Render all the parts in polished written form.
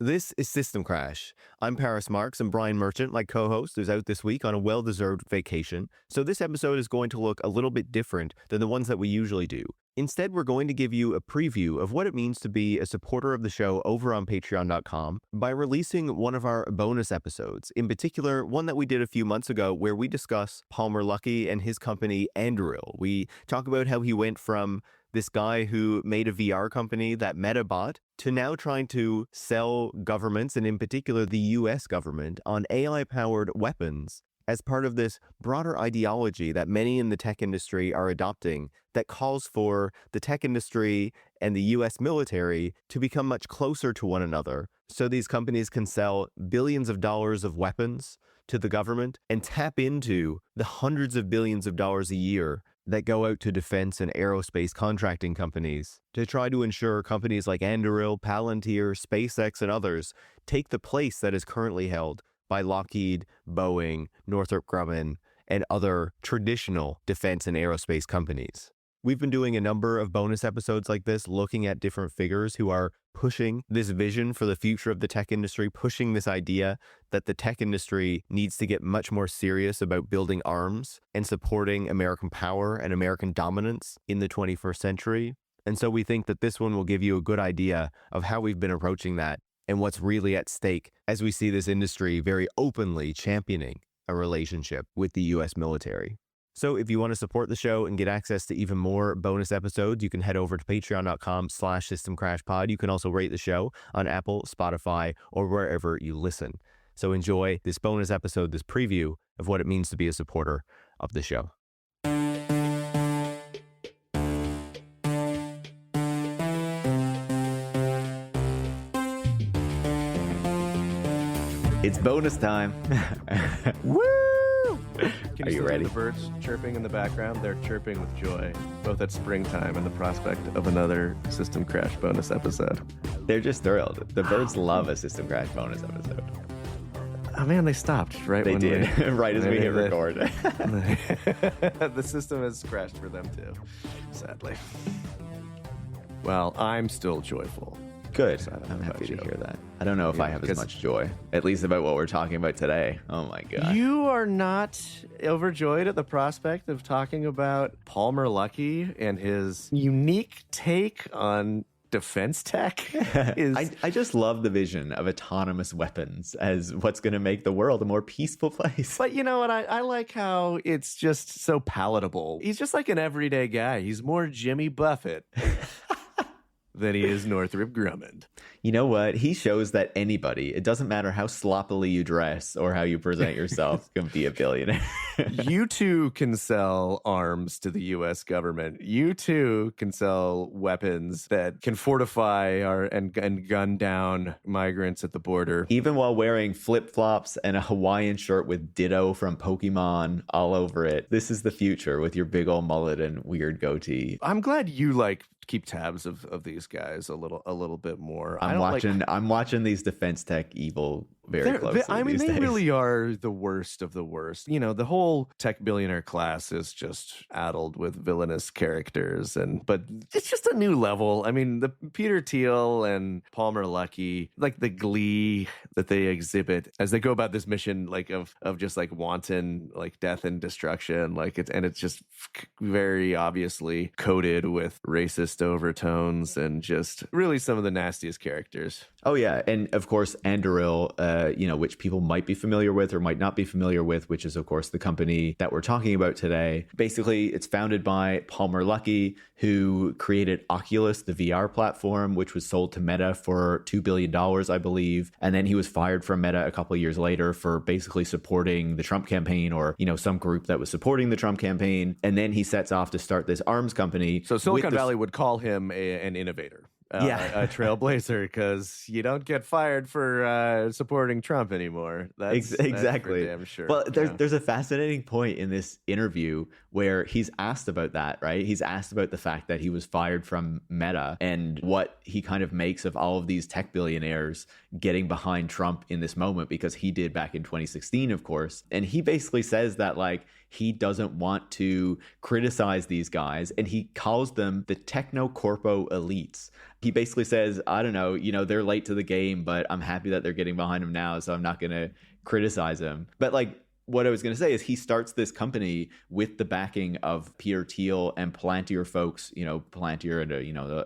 This is System Crash. I'm Paris Marks, and Brian Merchant, my co-host, is out this week on a well-deserved vacation. So this episode is going to look a little bit different than the ones that we usually do. Instead, we're going to give you a preview of what it means to be a supporter of the show over on patreon.com by releasing one of our bonus episodes. In particular, one that we did a few months ago where we discuss Palmer Luckey and his company Anduril. We talk about how he went from this guy who made a VR company that Meta bought to now trying to sell governments, and in particular the US government, on AI-powered weapons as part of this broader ideology that many in the tech industry are adopting that calls for the tech industry and the US military to become much closer to one another so these companies can sell billions of dollars of weapons to the government and tap into the hundreds of billions of dollars a year that go out to defense and aerospace contracting companies to try to ensure companies like Anduril, Palantir, SpaceX, and others take the place that is currently held by Lockheed, Boeing, Northrop Grumman, and other traditional defense and aerospace companies. We've been doing a number of bonus episodes like this, looking at different figures who are pushing this vision for the future of the tech industry, pushing this idea that the tech industry needs to get much more serious about building arms and supporting American power and American dominance in the 21st century. And so we think that this one will give you a good idea of how we've been approaching that and what's really at stake as we see this industry very openly championing a relationship with the US military. So if you want to support the show and get access to even more bonus episodes, you can head over to patreon.com/systemcrashpod. You can also rate the show on Apple, Spotify, or wherever you listen. So enjoy this bonus episode, this preview of what it means to be a supporter of the show. It's bonus time. Woo! Can Are you ready? The birds chirping in the background, they're chirping with joy, both at springtime and the prospect of another System Crash bonus episode. They're just thrilled. The birds love a System Crash bonus episode. Oh man, they stopped right They when did, right as we hit record. The system has crashed for them too, sadly. Well, I'm still joyful. Good. So I'm happy to hear that. I don't know if I have as much joy, at least about what we're talking about today. Oh my God. You are not overjoyed at the prospect of talking about Palmer Luckey and his unique take on defense tech? I just love the vision of autonomous weapons as what's going to make the world a more peaceful place. But you know what? I like how it's just so palatable. He's just like an everyday guy. He's more Jimmy Buffett than he is Northrop Grumman. You know what? He shows that anybody, it doesn't matter how sloppily you dress or how you present yourself, can be a billionaire. You too can sell arms to the U.S. government. You too can sell weapons that can fortify and gun down migrants at the border. Even while wearing flip-flops and a Hawaiian shirt with Ditto from Pokemon all over it. This is the future with your big old mullet and weird goatee. I'm glad you keep tabs of these guys a little bit more. I'm watching these defense tech evil very closely. I mean, these they days. really are the worst of the worst. You know, the whole tech billionaire class is just addled with villainous characters, but it's just a new level. I mean, the Peter Thiel and Palmer Luckey, like the glee that they exhibit as they go about this mission, of just wanton death and destruction, it's just very obviously coated with racist overtones and just really some of the nastiest characters. Oh yeah, and of course Anduril, which people might be familiar with or might not be familiar with, which is of course the company that we're talking about today. Basically, it's founded by Palmer Luckey, who created Oculus, the VR platform, which was sold to Meta for $2 billion, I believe. And then he was fired from Meta a couple of years later for basically supporting the Trump campaign, or some group that was supporting the Trump campaign. And then he sets off to start this arms company. So Silicon Valley would call him an innovator. A trailblazer, because you don't get fired for supporting Trump anymore. That's exactly. That's for damn sure. Well, there's a fascinating point in this interview where he's asked about that, right? He's asked about the fact that he was fired from Meta and what he kind of makes of all of these tech billionaires getting behind Trump in this moment, because he did back in 2016, of course. And he basically says that he doesn't want to criticize these guys, and he calls them the techno-corpo elites. He basically says, I don't know, they're late to the game, but I'm happy that they're getting behind him now, so I'm not going to criticize him. But like, what I was going to say is he starts this company with the backing of Peter Thiel and Palantir folks, Palantir and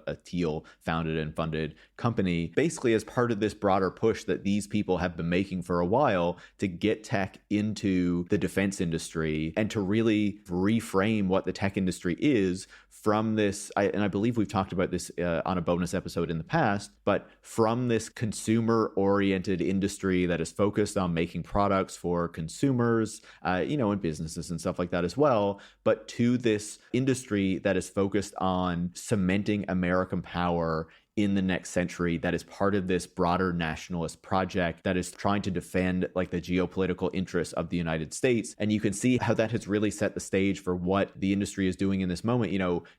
a Thiel founded and funded company, basically as part of this broader push that these people have been making for a while to get tech into the defense industry and to really reframe what the tech industry is from this, and I believe we've talked about this on a bonus episode in the past, but from this consumer-oriented industry that is focused on making products for consumers, and businesses and stuff like that as well, but to this industry that is focused on cementing American power in the next century, that is part of this broader nationalist project that is trying to defend like the geopolitical interests of the United States. And you can see how that has really set the stage for what the industry is doing in this moment,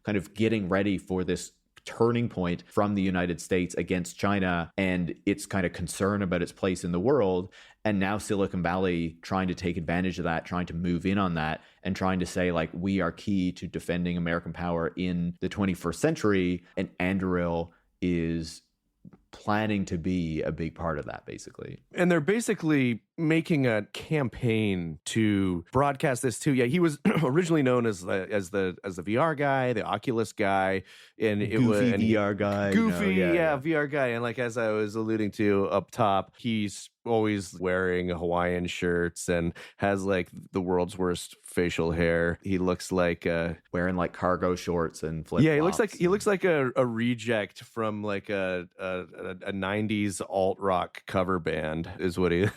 kind of getting ready for this turning point from the United States against China and its kind of concern about its place in the world. And now Silicon Valley trying to take advantage of that, trying to move in on that, and trying to say, like, we are key to defending American power in the 21st century. And Anduril is planning to be a big part of that, basically. And they're basically making a campaign to broadcast this too. Yeah, he was originally known as the VR guy, the Oculus guy, and it was VR guy, goofy, VR guy. And like as I was alluding to up top, he's always wearing Hawaiian shirts and has like the world's worst facial hair. He looks like wearing like cargo shorts and flip-flops. Yeah, he looks like a reject from like a 90s alt rock cover band is what he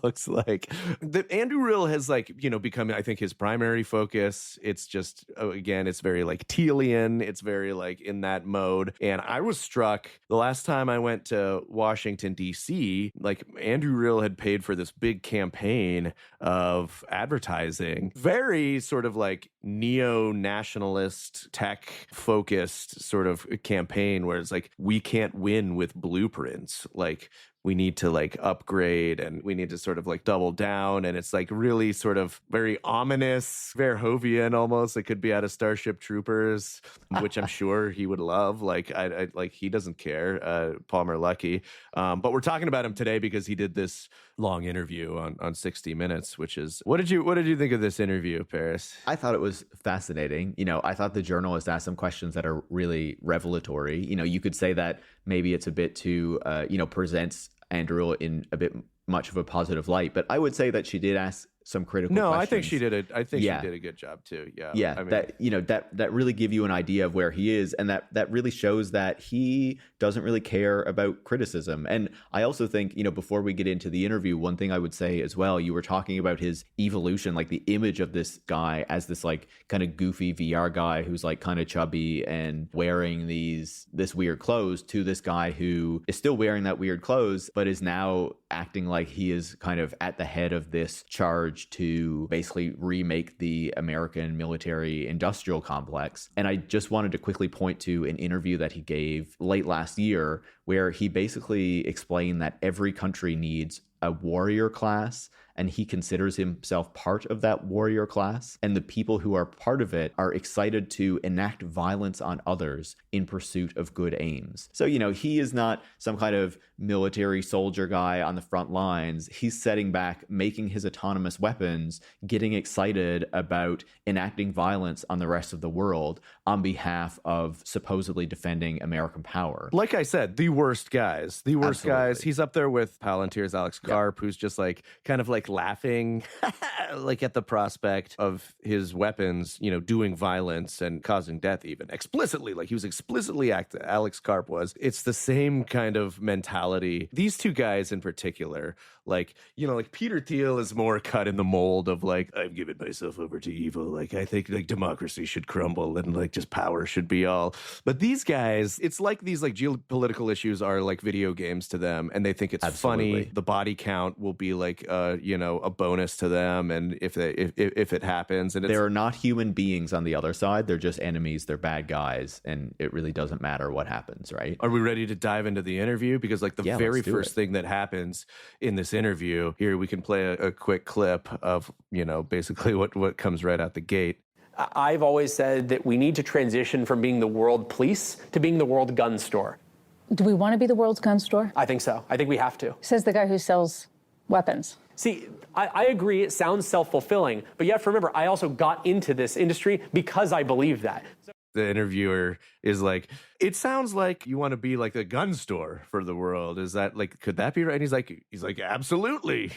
looks like. The Anduril has like, become, I think, his primary focus. It's just, again, it's very like Thielian. It's very like in that mode. And I was struck the last time I went to Washington, D.C., like Anduril had paid for this big campaign of advertising, very sort of like neo-nationalist tech focused sort of campaign where it's like, we can't win with blueprints. Like, we need to like upgrade and we need to sort of like double down. And it's like really sort of very ominous, Verhoeven almost. It could be out of Starship Troopers, which I'm sure he would love. Like, I like, he doesn't care, Palmer Luckey. But we're talking about him today because he did this long interview on 60 Minutes, which is, what did you think of this interview, Paris? I thought it was fascinating. I thought the journalist asked some questions that are really revelatory. You could say that maybe it's a bit too, presents Anduril in a bit much of a positive light, but I would say that she did ask some critical questions. I think she did it. I think she did a good job too. Yeah. I mean, that really give you an idea of where he is, and that really shows that he doesn't really care about criticism. And I also think, before we get into the interview, one thing I would say as well, you were talking about his evolution, like the image of this guy as this like kind of goofy VR guy who's like kind of chubby and wearing this weird clothes, to this guy who is still wearing that weird clothes, but is now acting like he is kind of at the head of this charge to basically remake the American military industrial complex. And I just wanted to quickly point to an interview that he gave late last year where he basically explained that every country needs a warrior class, and he considers himself part of that warrior class. And the people who are part of it are excited to enact violence on others in pursuit of good aims. So, he is not some kind of military soldier guy on the front lines. He's setting back, making his autonomous weapons, getting excited about enacting violence on the rest of the world on behalf of supposedly defending American power. Like I said, the worst guys. Guys. He's up there with Palantir's Alex Karp, who's just like kind of like laughing like at the prospect of his weapons, doing violence and causing death, even explicitly. Like he was explicitly Alex Karp was. It's the same kind of mentality. These two guys in particular, like, like Peter Thiel is more cut in the mold of like, I've given myself over to evil. Like, I think like democracy should crumble and like just power should be all. But these guys, it's like these like geopolitical issues issues are like video games to them, and they think it's Absolutely. funny. The body count will be like a bonus to them, and if it happens, and there are not human beings on the other side. They're just enemies. They're bad guys, and it really doesn't matter what happens, right? Are we ready to dive into the interview? Because like the very first it. thing that happens in this interview here, we can play a quick clip of basically what comes right out the gate. I've always said that we need to transition from being the world police to being the world gun store. Do we want to be the world's gun store? I think so. I think we have to. Says the guy who sells weapons. See, I agree it sounds self-fulfilling, but you have to remember, I also got into this industry because I believe that. The interviewer is like, it sounds like you want to be like a gun store for the world. Is that like, could that be right? And he's like, absolutely.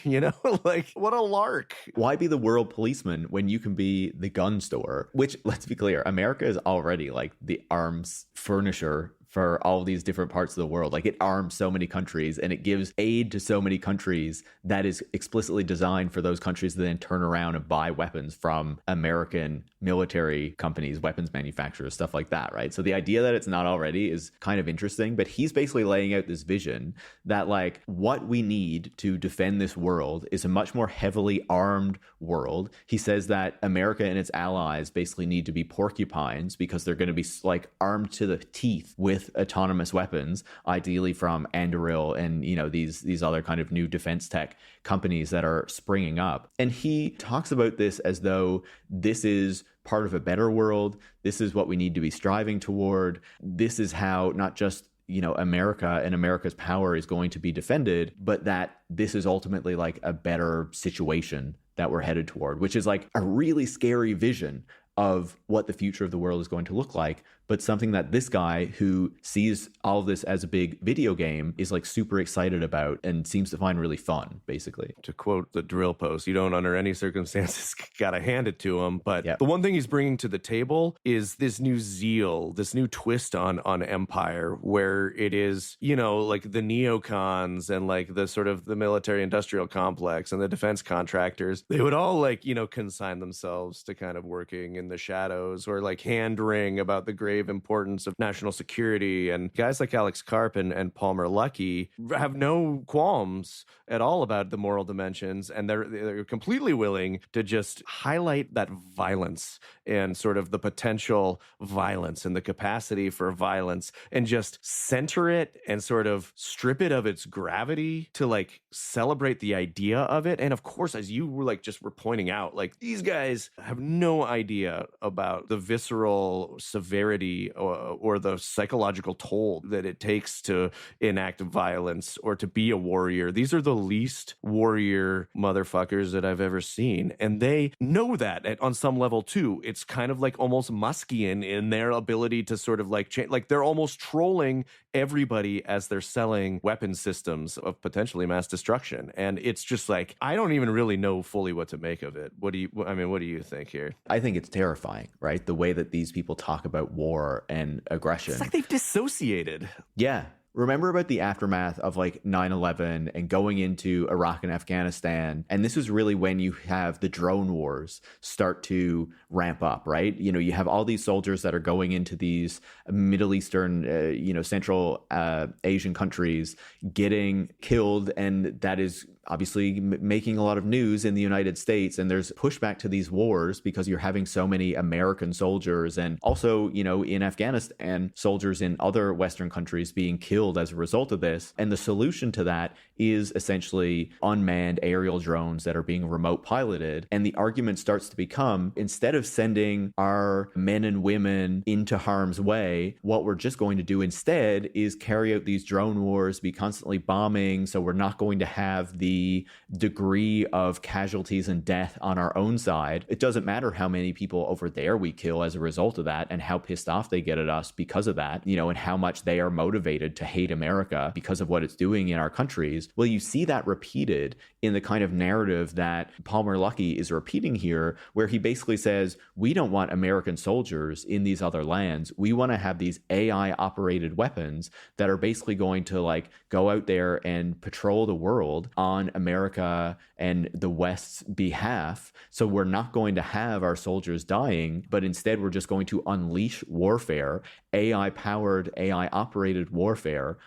Like, what a lark. Why be the world policeman when you can be the gun store? Which, let's be clear, America is already like the arms furnisher for all these different parts of the world. Like, it arms so many countries and it gives aid to so many countries that is explicitly designed for those countries to then turn around and buy weapons from American military companies, weapons manufacturers, stuff like that, right? So the idea that it's not already is kind of interesting, but he's basically laying out this vision that like what we need to defend this world is a much more heavily armed world. He says that America and its allies basically need to be porcupines because they're going to be like armed to the teeth with autonomous weapons, ideally from Anduril and these other kind of new defense tech companies that are springing up. And he talks about this as though this is part of a better world. This is what we need to be striving toward. This is how not just America and America's power is going to be defended, but that this is ultimately like a better situation that we're headed toward, which is like a really scary vision of what the future of the world is going to look like, but something that this guy who sees all of this as a big video game is like super excited about and seems to find really fun, basically. To quote the drill post, you don't under any circumstances gotta hand it to him. But The one thing he's bringing to the table is this new zeal, this new twist on Empire, where it is, like the neocons and like the sort of the military industrial complex and the defense contractors, they would all like, consign themselves to kind of working in the shadows or like hand wring about the grave importance of national security. And guys like Alex Karp and Palmer Luckey have no qualms at all about the moral dimensions, and they're completely willing to just highlight that violence and sort of the potential violence and the capacity for violence and just center it and sort of strip it of its gravity to like celebrate the idea of it. And of course, as you were were pointing out, like these guys have no idea about the visceral severity or the psychological toll that it takes to enact violence or to be a warrior. These are the least warrior motherfuckers that I've ever seen. And they know that on some level too. It's kind of like almost Muskian in their ability to sort of like change. Like they're almost trolling everybody as they're selling weapon systems of potentially mass destruction. And it's just like, I don't even really know fully what to make of it. What do you think here? I think it's terrifying, right? The way that these people talk about war and aggression. It's like they've dissociated. Yeah. Remember about the aftermath of like 9/11 and going into Iraq and Afghanistan. And this is really when you have the drone wars start to ramp up, right? You have all these soldiers that are going into these Middle Eastern, Central Asian countries getting killed. And that is obviously making a lot of news in the United States. And there's pushback to these wars because you're having so many American soldiers and also, in Afghanistan, soldiers in other Western countries being killed as a result of this. And the solution to that is essentially unmanned aerial drones that are being remote piloted. And the argument starts to become, instead of sending our men and women into harm's way, what we're just going to do instead is carry out these drone wars, be constantly bombing. So we're not going to have the degree of casualties and death on our own side. It doesn't matter how many people over there we kill as a result of that and how pissed off they get at us because of that, and how much they are motivated to hate America because of what it's doing in our countries. Well, you see that repeated in the kind of narrative that Palmer Luckey is repeating here, where he basically says, we don't want American soldiers in these other lands. We want to have these AI operated weapons that are basically going to like go out there and patrol the world on America and the West's behalf. So we're not going to have our soldiers dying, but instead we're just going to unleash warfare, AI powered, AI operated warfare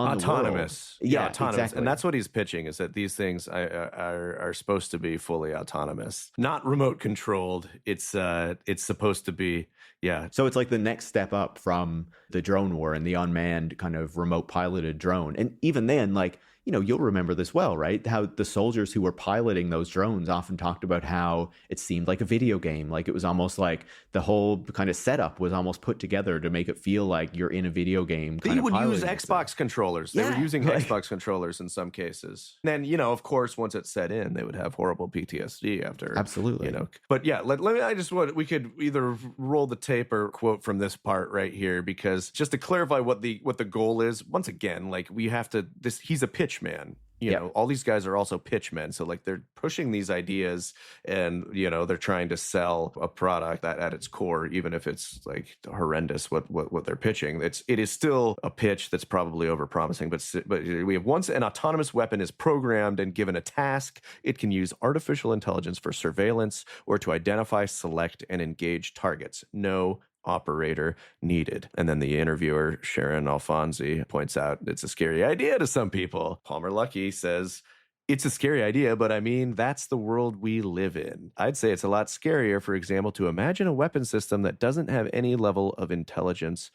on autonomous. the world. Yeah, autonomous. exactly. And that's what he's pitching, is that these things are supposed to be fully autonomous, not remote controlled. It's supposed to be, yeah. So it's like the next step up from the drone war and the unmanned kind of remote piloted drone. And even then, like, you know, you'll remember this well, right? How the soldiers who were piloting those drones often talked about how it seemed like a video game. Like it was almost like the whole kind of setup was almost put together to make it feel like you're in a video game. They would use Xbox controllers. They were using Xbox controllers in some cases. And then, you know, of course, once it set in, they would have horrible PTSD after. Absolutely. You know, but yeah, let me, we could either roll the tape or quote from this part right here, because just to clarify what the goal is, once again, like we have to, he's a pitch man. You know, all these guys are also pitchmen. So like they're pushing these ideas and, you know, they're trying to sell a product that at its core, even if it's like horrendous what they're pitching, it is still a pitch that's probably overpromising. But we have, once an autonomous weapon is programmed and given a task, it can use artificial intelligence for surveillance or to identify, select, and engage targets. No operator needed. And then the interviewer, Sharon Alfonsi, points out it's a scary idea to some people. Palmer Luckey says, it's a scary idea, but I mean, that's the world we live in. I'd say it's a lot scarier, for example, to imagine a weapon system that doesn't have any level of intelligence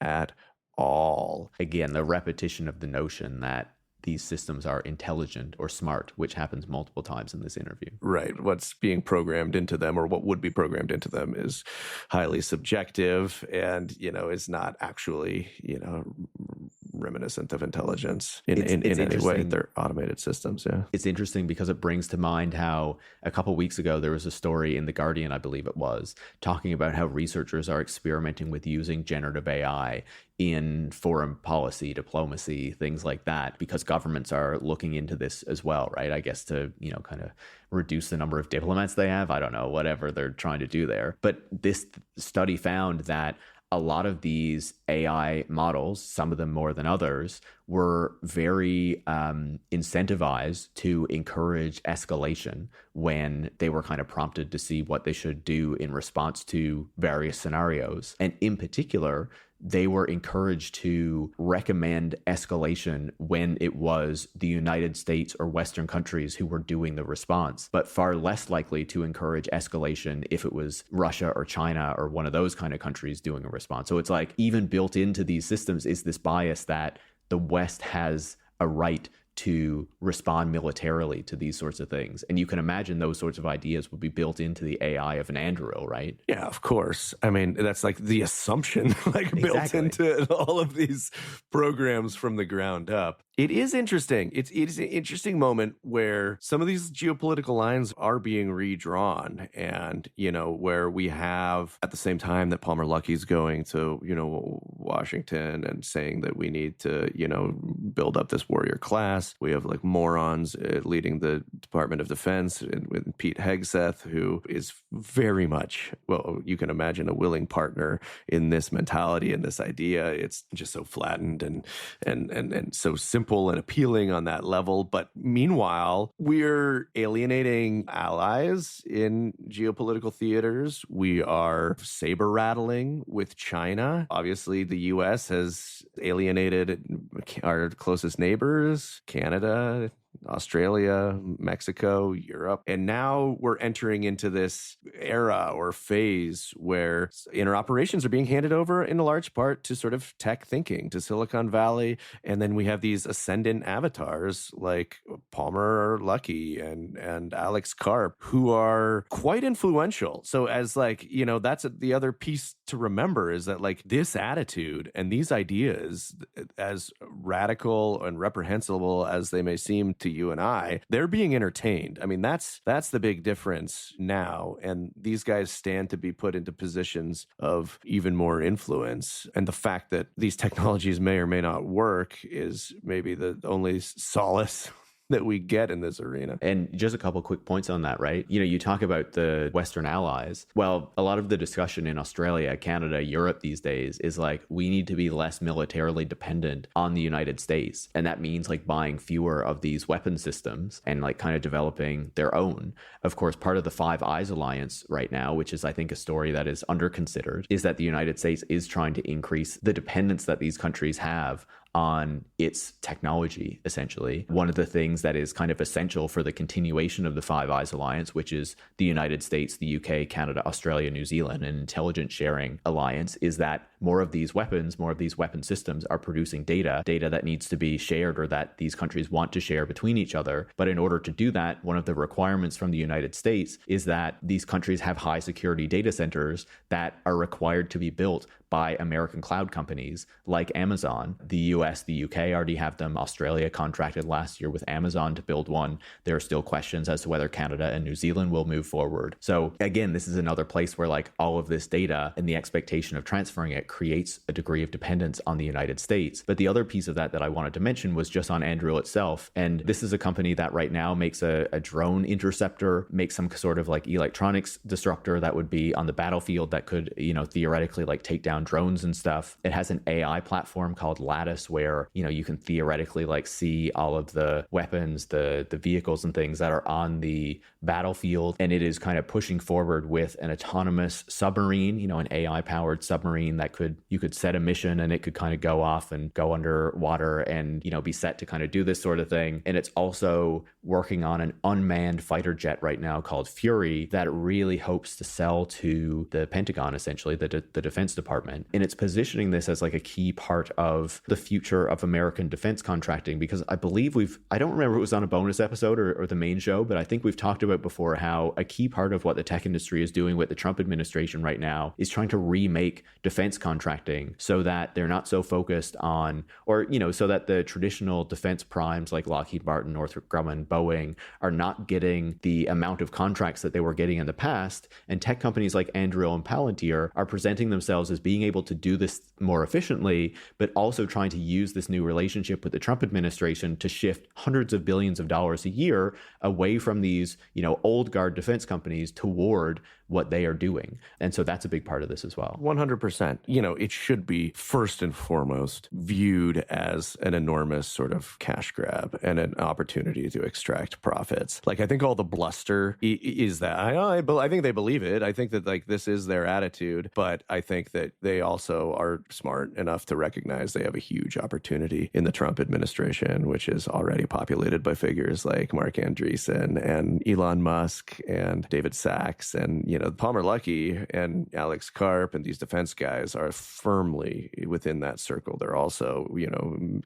at all. Again, the repetition of the notion that these systems are intelligent or smart, which happens multiple times in this interview. Right. What's being programmed into them, or what would be programmed into them, is highly subjective and, you know, is not actually, you know, reminiscent of intelligence in any way. They're automated systems. Yeah. It's interesting because it brings to mind how a couple of weeks ago there was a story in The Guardian, I believe it was, talking about how researchers are experimenting with using generative AI in foreign policy, diplomacy, things like that, because governments are looking into this as well, right? I guess to, you know, kind of reduce the number of diplomats they have. I don't know, whatever they're trying to do there. But this study found that a lot of these AI models, some of them more than others, were very incentivized to encourage escalation when they were kind of prompted to see what they should do in response to various scenarios. And in particular, they were encouraged to recommend escalation when it was the United States or Western countries who were doing the response, but far less likely to encourage escalation if it was Russia or China or one of those kind of countries doing a response. So it's like even built into these systems is this bias that the West has a right to respond militarily to these sorts of things. And you can imagine those sorts of ideas would be built into the AI of an Anduril, right? Yeah, of course. I mean, that's like the assumption, like built into all of these programs from the ground up. It is interesting. It is an interesting moment where some of these geopolitical lines are being redrawn, and, you know, where we have at the same time that Palmer Luckey's going to, you know, Washington and saying that we need to, you know, build up this warrior class. We have like morons leading the Department of Defense with Pete Hegseth, who is very much, well, you can imagine, a willing partner in this mentality and this idea. It's just so flattened and so simple and appealing on that level. But meanwhile, we're alienating allies in geopolitical theaters. We are saber rattling with China. Obviously, the U.S. has alienated our closest neighbors, Canada, Australia, Mexico, Europe. And now we're entering into this era or phase where inner operations are being handed over in a large part to sort of tech thinking, to Silicon Valley. And then we have these ascendant avatars like Palmer Luckey and Alex Karp, who are quite influential. So as like, you know, that's the other piece to remember, is that like this attitude and these ideas, as radical and reprehensible as they may seem to you and I, they're being entertained. I mean, that's the big difference now. And these guys stand to be put into positions of even more influence. And the fact that these technologies may or may not work is maybe the only solace that we get in this arena. And just a couple quick points on that, right? You know, you talk about the Western allies. Well, a lot of the discussion in Australia, Canada, Europe these days is like, we need to be less militarily dependent on the United States. And that means like buying fewer of these weapon systems and like kind of developing their own. Of course, part of the Five Eyes Alliance right now, which is I think a story that is under considered, is that the United States is trying to increase the dependence that these countries have on its technology, essentially. One of the things that is kind of essential for the continuation of the Five Eyes Alliance, which is the United States, the UK, Canada, Australia, New Zealand, an intelligence sharing alliance, is that more of these weapons, more of these weapon systems are producing data that needs to be shared or that these countries want to share between each other. But in order to do that, one of the requirements from the United States is that these countries have high security data centers that are required to be built by American cloud companies like Amazon. The US, the UK already have them. Australia contracted last year with Amazon to build one. There are still questions as to whether Canada and New Zealand will move forward. So again, this is another place where like all of this data and the expectation of transferring it creates a degree of dependence on the United States. But the other piece of that I wanted to mention was just on Anduril itself. And this is a company that right now makes a drone interceptor, makes some sort of like electronics disruptor that would be on the battlefield that could, theoretically like take down drones and stuff. It has an AI platform called Lattice where, you can theoretically like see all of the weapons, the vehicles and things that are on the battlefield. And it is kind of pushing forward with an autonomous submarine, an AI powered submarine that you could set a mission and it could kind of go off and go underwater and, be set to kind of do this sort of thing. And it's also working on an unmanned fighter jet right now called Fury that it really hopes to sell to the Pentagon, essentially, the Defense Department. And it's positioning this as like a key part of the future of American defense contracting, because I believe I don't remember if it was on a bonus episode or the main show, but I think we've talked about before how a key part of what the tech industry is doing with the Trump administration right now is trying to remake defense contracting so that they're not so focused on, or, so that the traditional defense primes like Lockheed Martin, Northrop Grumman, Boeing are not getting the amount of contracts that they were getting in the past. And tech companies like Anduril and Palantir are presenting themselves as being able to do this more efficiently, but also trying to use this new relationship with the Trump administration to shift hundreds of billions of dollars a year away from these, old guard defense companies toward what they are doing. And so that's a big part of this as well. 100%. It should be first and foremost viewed as an enormous sort of cash grab and an opportunity to extract profits. Like, I think all the bluster is that I think they believe it. I think that like this is their attitude, but I think that they also are smart enough to recognize they have a huge opportunity in the Trump administration, which is already populated by figures like Mark Andreessen and Elon Musk and David Sachs and, Palmer Luckey and Alex Karp and these defense guys are firmly within that circle. They're also,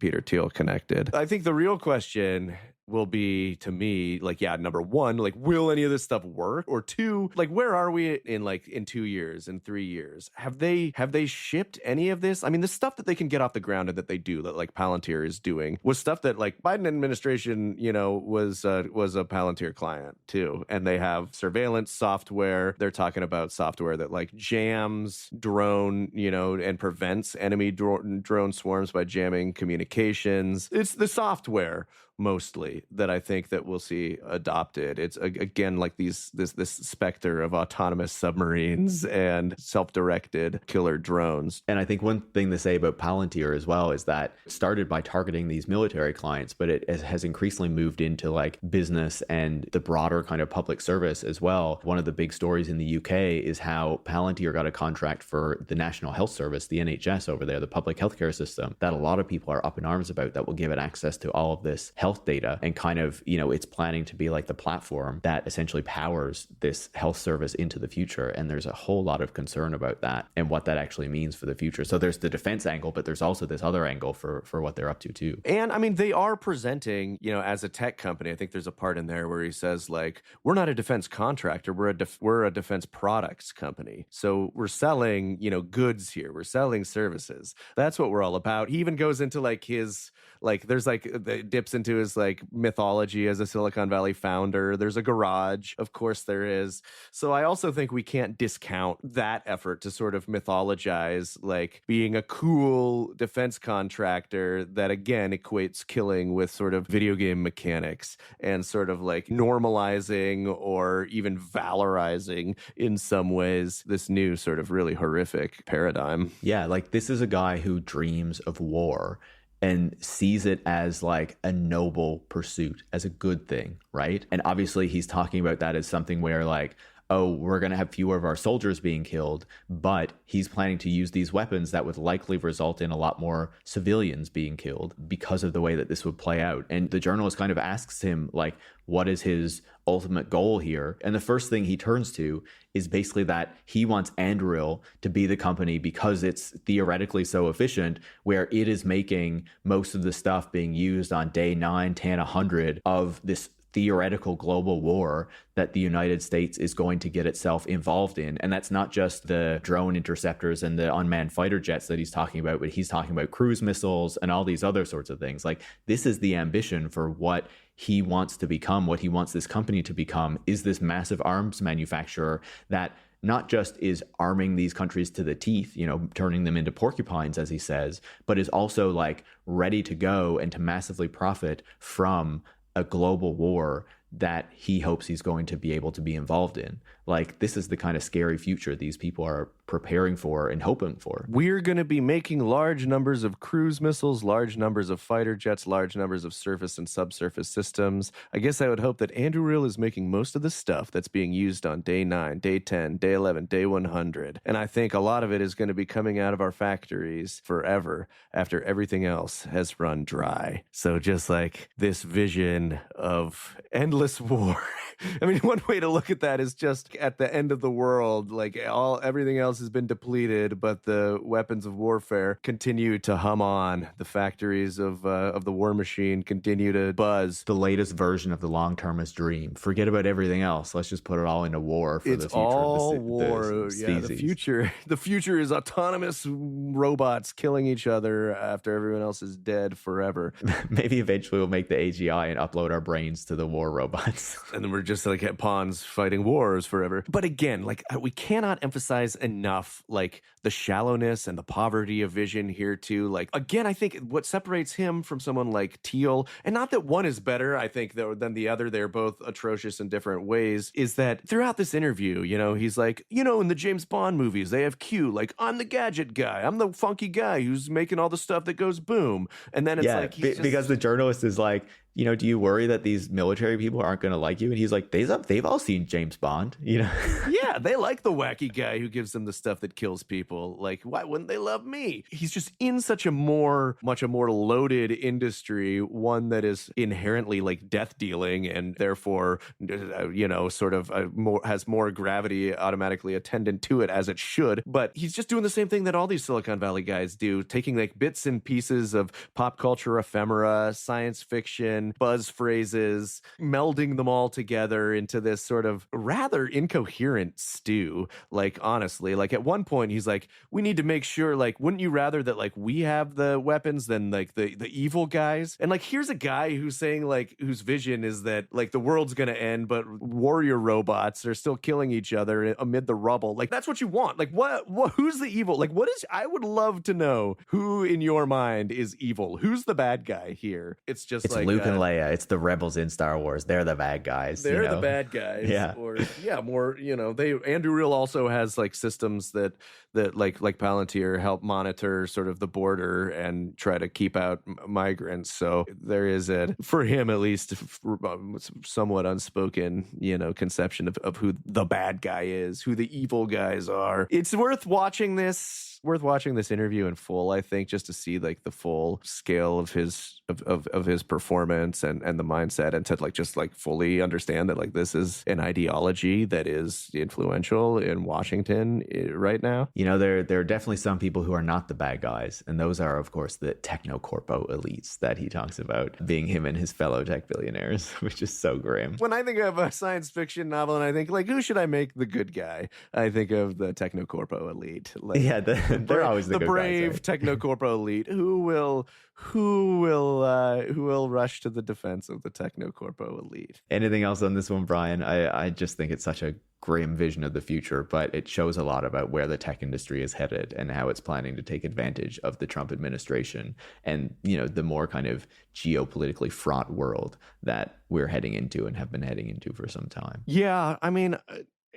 Peter Thiel connected. I think the real question will be, to me, like, yeah, number one, like, will any of this stuff work? Or two, like, where are we in 2 years, in 3 years? Have they shipped any of this? I mean, the stuff that they can get off the ground and that they do, that like Palantir is doing, was stuff that like Biden administration, was a Palantir client too. And they have surveillance software. They're talking about software that like jams drone, and prevents enemy drone swarms by jamming communications. It's the software mostly that I think that we'll see adopted. It's again like this specter of autonomous submarines and self-directed killer drones. And I think one thing to say about Palantir as well is that it started by targeting these military clients, but it has increasingly moved into like business and the broader kind of public service as well. One of the big stories in the UK is how Palantir got a contract for the National Health Service, the NHS over there, the public healthcare system, that a lot of people are up in arms about, that will give it access to all of this health data and kind of, it's planning to be like the platform that essentially powers this health service into the future. And there's a whole lot of concern about that and what that actually means for the future. So there's the defense angle, but there's also this other angle for what they're up to too. And I mean, they are presenting, as a tech company, I think there's a part in there where he says like, we're not a defense contractor, we're a defense products company. So we're selling, goods here. We're selling services. That's what we're all about. He even goes into like his, like, there's like, dips into his like mythology as a Silicon Valley founder. There's a garage, of course there is. So I also think we can't discount that effort to sort of mythologize like being a cool defense contractor that again equates killing with sort of video game mechanics and sort of like normalizing or even valorizing in some ways this new sort of really horrific paradigm. Yeah, like this is a guy who dreams of war and sees it as like a noble pursuit, as a good thing, right? And obviously he's talking about that as something where like, oh, we're going to have fewer of our soldiers being killed, but he's planning to use these weapons that would likely result in a lot more civilians being killed because of the way that this would play out. And the journalist kind of asks him, like, what is his ultimate goal here? And the first thing he turns to is basically that he wants Anduril to be the company because it's theoretically so efficient, where it is making most of the stuff being used on day 9, 10, 100 of this theoretical global war that the United States is going to get itself involved in. And that's not just the drone interceptors and the unmanned fighter jets that he's talking about, but he's talking about cruise missiles and all these other sorts of things. Like, this is the ambition for what he wants to become, what he wants this company to become, is this massive arms manufacturer that not just is arming these countries to the teeth, you know, turning them into porcupines, as he says, but is also like ready to go and to massively profit from a global war that he hopes he's going to be able to be involved in. Like, this is the kind of scary future these people are preparing for and hoping for. We're going to be making large numbers of cruise missiles, large numbers of fighter jets, large numbers of surface and subsurface systems. I guess I would hope that Anduril is making most of the stuff that's being used on day 9, day 10, day 11, day 100. And I think a lot of it is going to be coming out of our factories forever after everything else has run dry. So just like this vision of endless war. I mean, one way to look at that is just at the end of the world, like everything else has been depleted, but the weapons of warfare continue to hum on. The factories of the war machine continue to buzz. The latest version of the long-termist dream. Forget about everything else. Let's just put it all into war for the future. It's all of war. the Yeah, the future is autonomous robots killing each other after everyone else is dead forever. Maybe eventually we'll make the AGI and upload our brains to the war robots. And then we're just like at pawns fighting wars forever. But again, like, we cannot emphasize enough like the shallowness and the poverty of vision here too. Like, again, I think what separates him from someone like Teal, and not that one is better, I think, than the other, they're both atrocious in different ways, is that throughout this interview, you know, he's like, you know, in the James Bond movies, they have Q, like, I'm the gadget guy, I'm the funky guy who's making all the stuff that goes boom. And then it's like, because the journalist is like, you know, do you worry that these military people aren't going to like you? And he's like, they've all seen James Bond, you know? Yeah, they like the wacky guy who gives them the stuff that kills people. Like, why wouldn't they love me? He's just in such a much more loaded industry, one that is inherently like death dealing and therefore, you know, sort of has more gravity automatically attendant to it, as it should. But he's just doing the same thing that all these Silicon Valley guys do, taking like bits and pieces of pop culture ephemera, science fiction, buzz phrases, melding them all together into this sort of rather incoherent stew. Like, honestly, like at one point he's like, we need to make sure, like, wouldn't you rather that like we have the weapons than like the evil guys? And like, here's a guy who's saying like, whose vision is that like the world's gonna end, but warrior robots are still killing each other amid the rubble. Like, that's what you want. Like, what who's the evil? Like, I would love to know who in your mind is evil. Who's the bad guy here? It's just it's like Luke and Leia. It's the rebels in Star Wars. They're the bad guys. They're the bad guys. Yeah. Or more, you know, Anduril also has like systems that like Palantir help monitor sort of the border and try to keep out migrants. So there is for him at least, somewhat unspoken, you know, conception of who the bad guy is, who the evil guys are. It's worth watching this interview in full, I think, just to see like the full scale of his performance and the mindset, and to like just like fully understand that like this is an ideology that is influential in Washington right now. You know, there are definitely some people who are not the bad guys, and those are, of course, the techno-corpo elites that he talks about, being him and his fellow tech billionaires, which is so grim. When I think of a science fiction novel and I think like, who should I make the good guy? I think of the techno-corpo elite. Like, yeah, they're always the good brave guys, right? techno-corpo elite who will rush to the defense of the techno-corpo elite. Anything else on this one, Brian? I just think it's such a grim vision of the future, but it shows a lot about where the tech industry is headed and how it's planning to take advantage of the Trump administration and, you know, the more kind of geopolitically fraught world that we're heading into and have been heading into for some time. Yeah, I mean,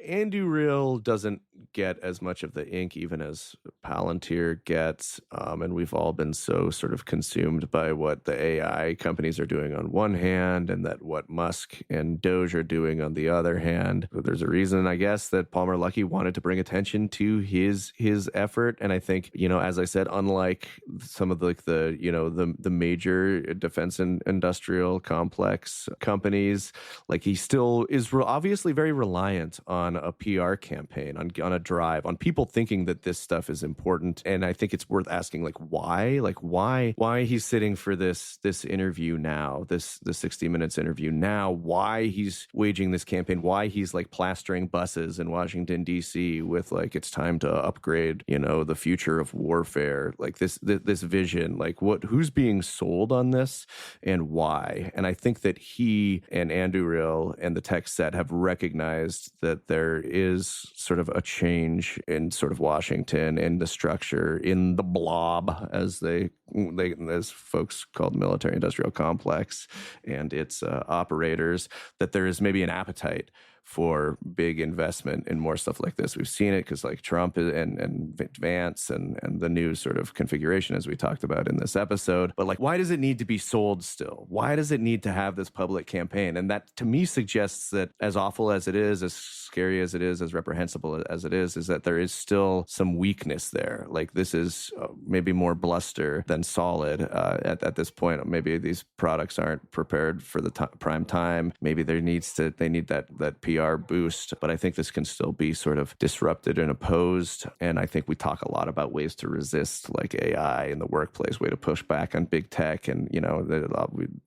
Anduril doesn't get as much of the ink even as Palantir gets, and we've all been so sort of consumed by what the AI companies are doing on one hand and that what Musk and Doge are doing on the other hand. There's a reason, I guess, that Palmer Luckey wanted to bring attention to his effort, and I think, as I said, unlike some of the major defense and industrial complex companies, like he still is obviously very reliant on a PR campaign, on a drive, on people thinking that this stuff is important. And I think it's worth asking, why he's sitting for this interview now, the 60 Minutes interview now, why he's waging this campaign, why he's like plastering buses in Washington, D.C. with like, it's time to upgrade, the future of warfare, like this vision, like who's being sold on this and why. And I think that he and Anduril and the tech set have recognized that there is sort of a change in sort of Washington and the structure in the blob, as as folks called military industrial complex and its operators, that there is maybe an appetite for big investment in more stuff like this. We've seen it because like Trump and Vance and the new sort of configuration, as we talked about in this episode. But like, why does it need to be sold still? Why does it need to have this public campaign? And that to me suggests that as awful as it is, as scary as it is, as reprehensible as it is that there is still some weakness there. Like this is maybe more bluster than solid at this point. Maybe these products aren't prepared for the prime time. Maybe they need that PR boost, but I think this can still be sort of disrupted and opposed. And I think we talk a lot about ways to resist like AI in the workplace, way to push back on big tech. And,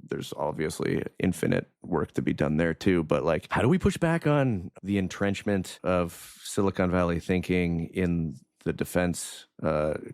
there's obviously infinite work to be done there too. But like, how do we push back on the entrenchment of Silicon Valley thinking in the defense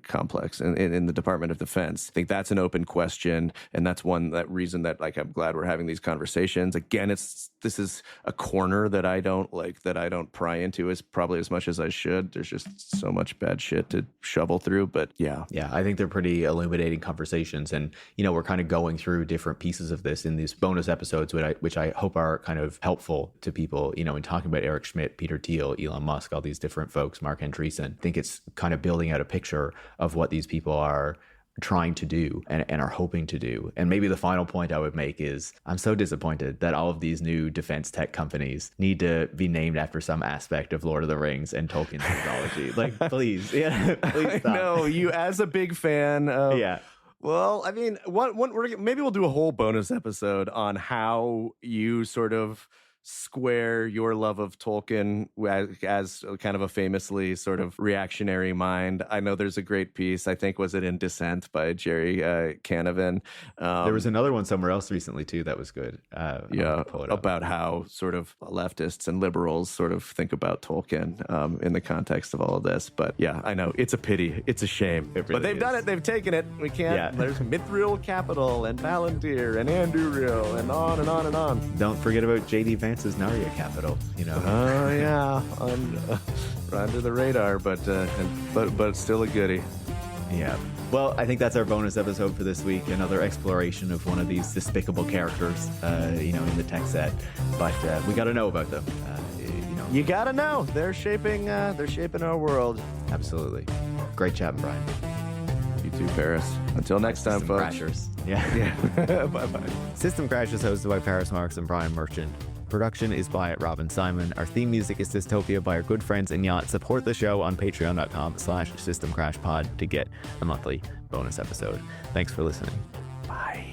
complex and in the Department of Defense? I think that's an open question, and that's that reason that like I'm glad we're having these conversations. Again, this is a corner that I don't pry into as probably as much as I should. There's just so much bad shit to shovel through, but yeah, I think they're pretty illuminating conversations, and we're kind of going through different pieces of this in these bonus episodes, which I hope are kind of helpful to people. In talking about Eric Schmidt, Peter Thiel, Elon Musk, all these different folks, Mark Andreessen. I think it's kind of building out a picture of what these people are trying to do and are hoping to do. And maybe the final point I would make is I'm so disappointed that all of these new defense tech companies need to be named after some aspect of Lord of the Rings and Tolkien technology. Like, please, please stop. No, you as a big fan of... Yeah. Well, I mean, maybe we'll do a whole bonus episode on how you sort of square your love of Tolkien as kind of a famously sort of reactionary mind. I know there's a great piece, I think, was it in Dissent by Jerry Canavan? There was another one somewhere else recently too that was good. About how sort of leftists and liberals sort of think about Tolkien in the context of all of this. But yeah, I know, it's a pity, it's a shame. But they've done it, they've taken it. We can't. Yeah. There's Mithril Capital and Palantir and Anduril and on and on and on. Don't forget about J.D. Vance's Narya Capital. Oh yeah, under the radar, but still a goodie. Yeah. Well, I think that's our bonus episode for this week. Another exploration of one of these despicable characters, in the tech set. But we got to know about them. You got to know. They're shaping our world. Absolutely. Great chatting, Brian. You too, Paris. Until next time, System folks. Crashers. Yeah. Bye-bye. System Crash is hosted by Paris Marks and Brian Merchant. Production is by Robin Simon. Our theme music is Dystopia by our good friends in Yacht. Support the show on patreon.com/systemcrashpod to get a monthly bonus episode. Thanks for listening. Bye.